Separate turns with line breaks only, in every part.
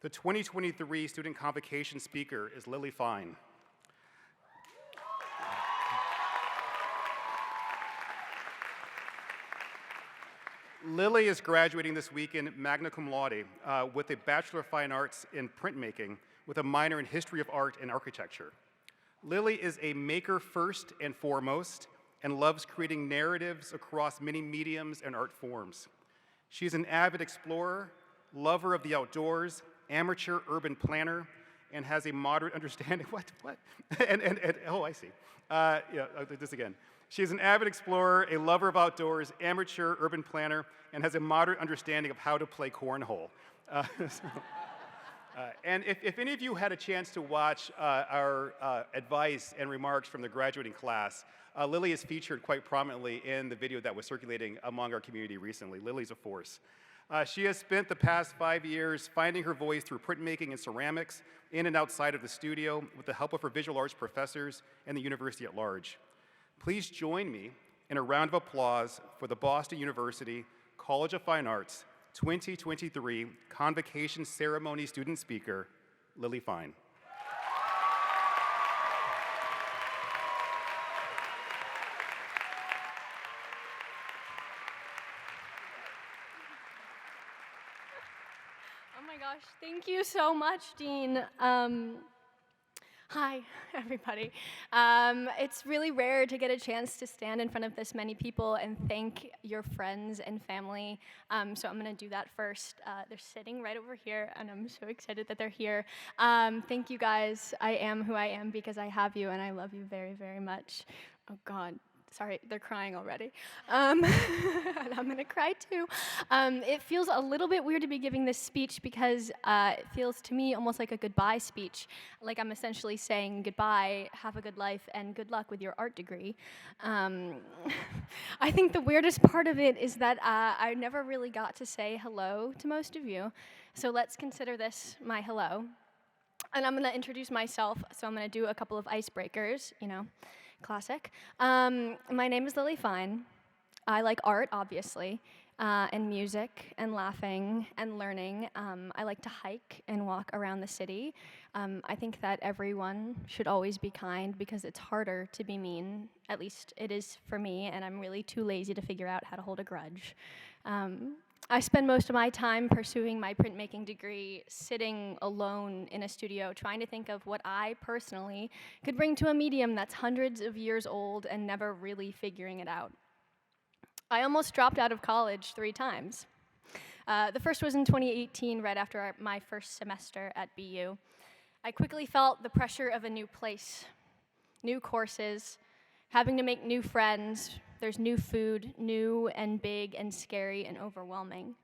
The 2023 Student Convocation speaker is Lily Fine. Lily is graduating this weekend magna cum laude with a Bachelor of Fine Arts in Printmaking with a minor in History of Art and Architecture. Lily is a maker first and foremost and loves creating narratives across many mediums and art forms. She is an avid explorer, lover of the outdoors, amateur urban planner, and has a moderate understanding, oh, I see. I'll do this again. She is an avid explorer, a lover of outdoors, amateur urban planner, and has a moderate understanding of how to play cornhole. And if any of you had a chance to watch our advice and remarks from the graduating class, Lily is featured quite prominently in the video that was circulating among our community recently. Lily's a force. She has spent the past 5 years finding her voice through printmaking and ceramics in and outside of the studio with the help of her visual arts professors and the university at large. Please join me in a round of applause for the Boston University College of Fine Arts 2023 Convocation Ceremony Student Speaker, Lily Fine.
Oh my gosh, thank you so much, Dean. Hi, everybody. It's really rare to get a chance to stand in front of this many people and thank your friends and family, so I'm going to do that first. They're sitting right over here, and I'm so excited that they're here. Thank you, guys. I am who I am because I have you, and I love you very, very much. Oh, God. Sorry, they're crying already. And I'm gonna cry too. It feels a little bit weird to be giving this speech because it feels to me almost like a goodbye speech. Like I'm essentially saying goodbye, have a good life, and good luck with your art degree. I think the weirdest part of it is that I never really got to say hello to most of you. So let's consider this my hello. And I'm gonna introduce myself, so I'm gonna do a couple of icebreakers, you know. Classic. My name is Lily Fine. I like art, obviously, and music, and laughing, and learning. I like to hike and walk around the city. I think that everyone should always be kind because it's harder to be mean. At least it is for me, and I'm really too lazy to figure out how to hold a grudge. I spend most of my time pursuing my printmaking degree sitting alone in a studio trying to think of what I personally could bring to a medium that's hundreds of years old and never really figuring it out. I almost dropped out of college 3 times. The first was in 2018, right after my first semester at BU. I quickly felt the pressure of a new place, new courses, having to make new friends. There's new food, new and big and scary and overwhelming.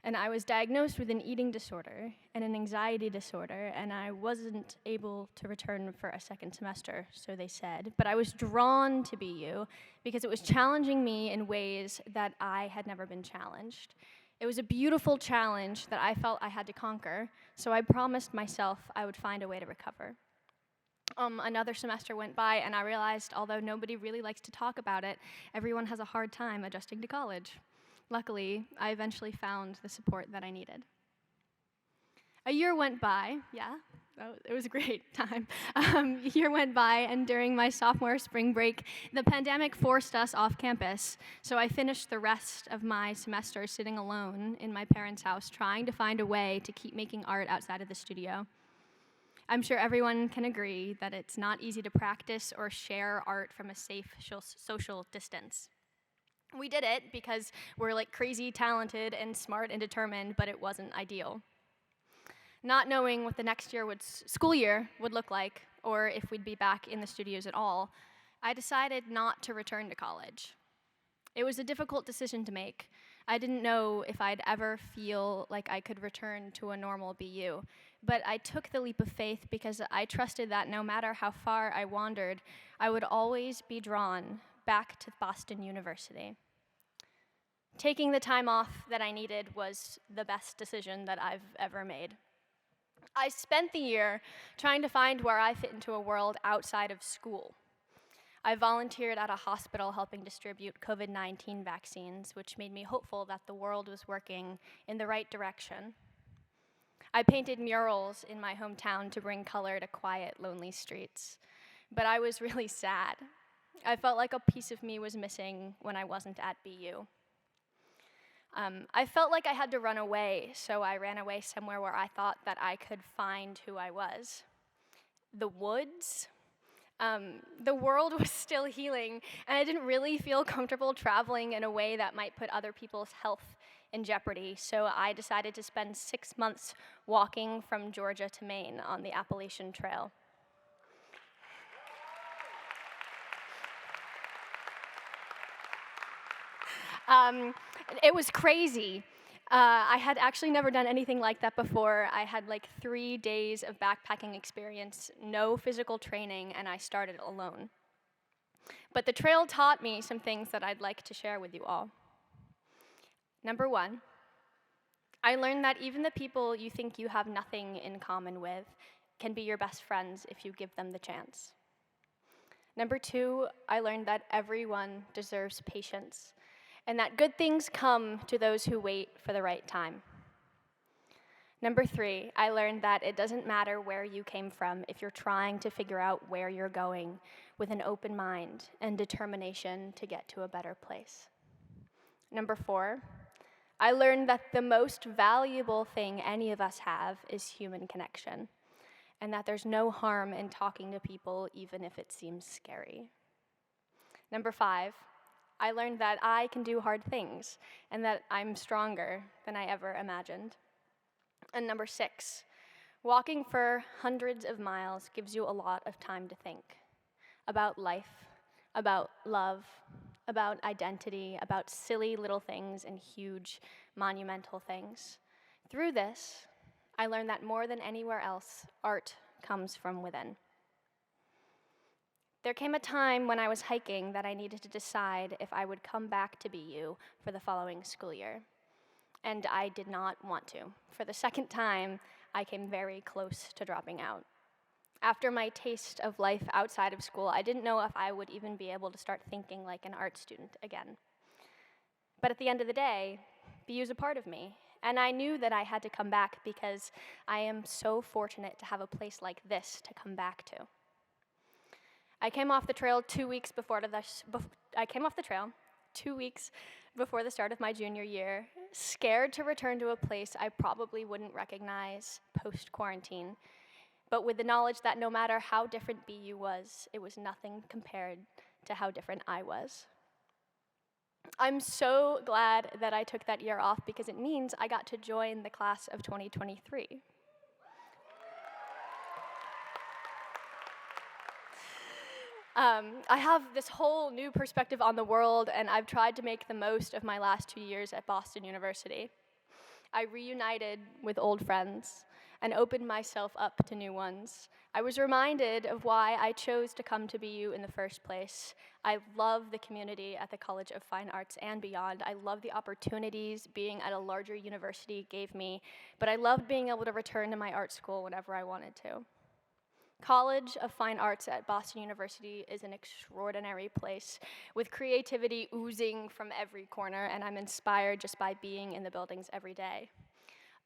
And I was diagnosed with an eating disorder and an anxiety disorder, and I wasn't able to return for a second semester, so they said. But I was drawn to BU because it was challenging me in ways that I had never been challenged. It was a beautiful challenge that I felt I had to conquer, so I promised myself I would find a way to recover. Another semester went by, and I realized, although nobody really likes to talk about it, everyone has a hard time adjusting to college. Luckily, I eventually found the support that I needed. A year went by, it was a great time. A year went by, and during my sophomore spring break, the pandemic forced us off campus, so I finished the rest of my semester sitting alone in my parents' house, trying to find a way to keep making art outside of the studio. I'm sure everyone can agree that it's not easy to practice or share art from a safe social distance. We did it because we're like crazy talented and smart and determined, but it wasn't ideal. Not knowing what the next school year would look like, or if we'd be back in the studios at all, I decided not to return to college. It was a difficult decision to make. I didn't know if I'd ever feel like I could return to a normal BU. But I took the leap of faith because I trusted that no matter how far I wandered, I would always be drawn back to Boston University. Taking the time off that I needed was the best decision that I've ever made. I spent the year trying to find where I fit into a world outside of school. I volunteered at a hospital helping distribute COVID-19 vaccines, which made me hopeful that the world was working in the right direction. I painted murals in my hometown to bring color to quiet, lonely streets. But I was really sad. I felt like a piece of me was missing when I wasn't at BU. I felt like I had to run away, so I ran away somewhere where I thought that I could find who I was. The woods? The world was still healing, and I didn't really feel comfortable traveling in a way that might put other people's health in jeopardy, so I decided to spend 6 months walking from Georgia to Maine on the Appalachian Trail. It was crazy. I had actually never done anything like that before. I had like 3 days of backpacking experience, no physical training, and I started alone. But the trail taught me some things that I'd like to share with you all. Number 1, I learned that even the people you think you have nothing in common with can be your best friends if you give them the chance. Number 2, I learned that everyone deserves patience, and that good things come to those who wait for the right time. Number 3, I learned that it doesn't matter where you came from if you're trying to figure out where you're going with an open mind and determination to get to a better place. Number 4, I learned that the most valuable thing any of us have is human connection, and that there's no harm in talking to people even if it seems scary. Number 5, I learned that I can do hard things and that I'm stronger than I ever imagined. And number 6, walking for hundreds of miles gives you a lot of time to think about life, about love, about identity, about silly little things and huge monumental things. Through this, I learned that more than anywhere else, art comes from within. There came a time when I was hiking that I needed to decide if I would come back to BU for the following school year. And I did not want to. For the second time, I came very close to dropping out. After my taste of life outside of school, I didn't know if I would even be able to start thinking like an art student again. But at the end of the day, BU is a part of me, and I knew that I had to come back because I am so fortunate to have a place like this to come back to. I came off the trail 2 weeks before the start of my junior year, scared to return to a place I probably wouldn't recognize post-quarantine, but with the knowledge that no matter how different BU was, it was nothing compared to how different I was. I'm so glad that I took that year off because it means I got to join the class of 2023. I have this whole new perspective on the world, and I've tried to make the most of my last 2 years at Boston University. I reunited with old friends and opened myself up to new ones. I was reminded of why I chose to come to BU in the first place. I love the community at the College of Fine Arts and beyond. I love the opportunities being at a larger university gave me, but I loved being able to return to my art school whenever I wanted to. College of Fine Arts at Boston University is an extraordinary place with creativity oozing from every corner, and I'm inspired just by being in the buildings every day.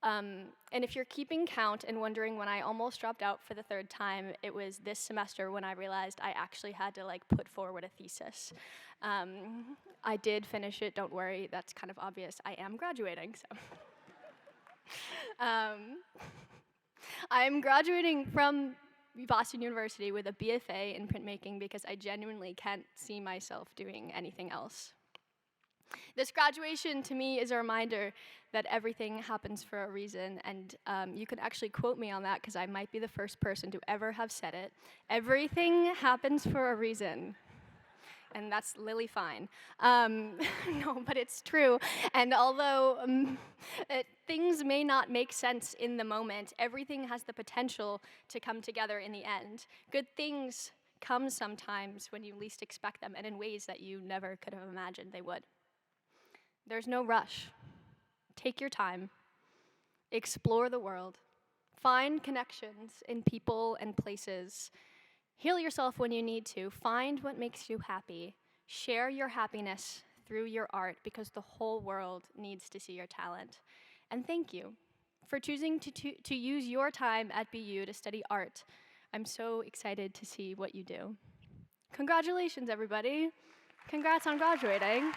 And if you're keeping count and wondering when I almost dropped out for the 3rd time, it was this semester when I realized I actually had to put forward a thesis. I did finish it, don't worry, that's kind of obvious. I am graduating, so. I'm graduating from Boston University with a BFA in printmaking because I genuinely can't see myself doing anything else. This graduation to me is a reminder that everything happens for a reason, and you can actually quote me on that because I might be the first person to ever have said it. Everything happens for a reason. And that's Lily Fine. No, but it's true. And although things may not make sense in the moment, everything has the potential to come together in the end. Good things come sometimes when you least expect them and in ways that you never could have imagined they would. There's no rush. Take your time. Explore the world. Find connections in people and places. Heal yourself when you need to. Find what makes you happy. Share your happiness through your art because the whole world needs to see your talent. And thank you for choosing to use your time at BU to study art. I'm so excited to see what you do. Congratulations, everybody. Congrats on graduating.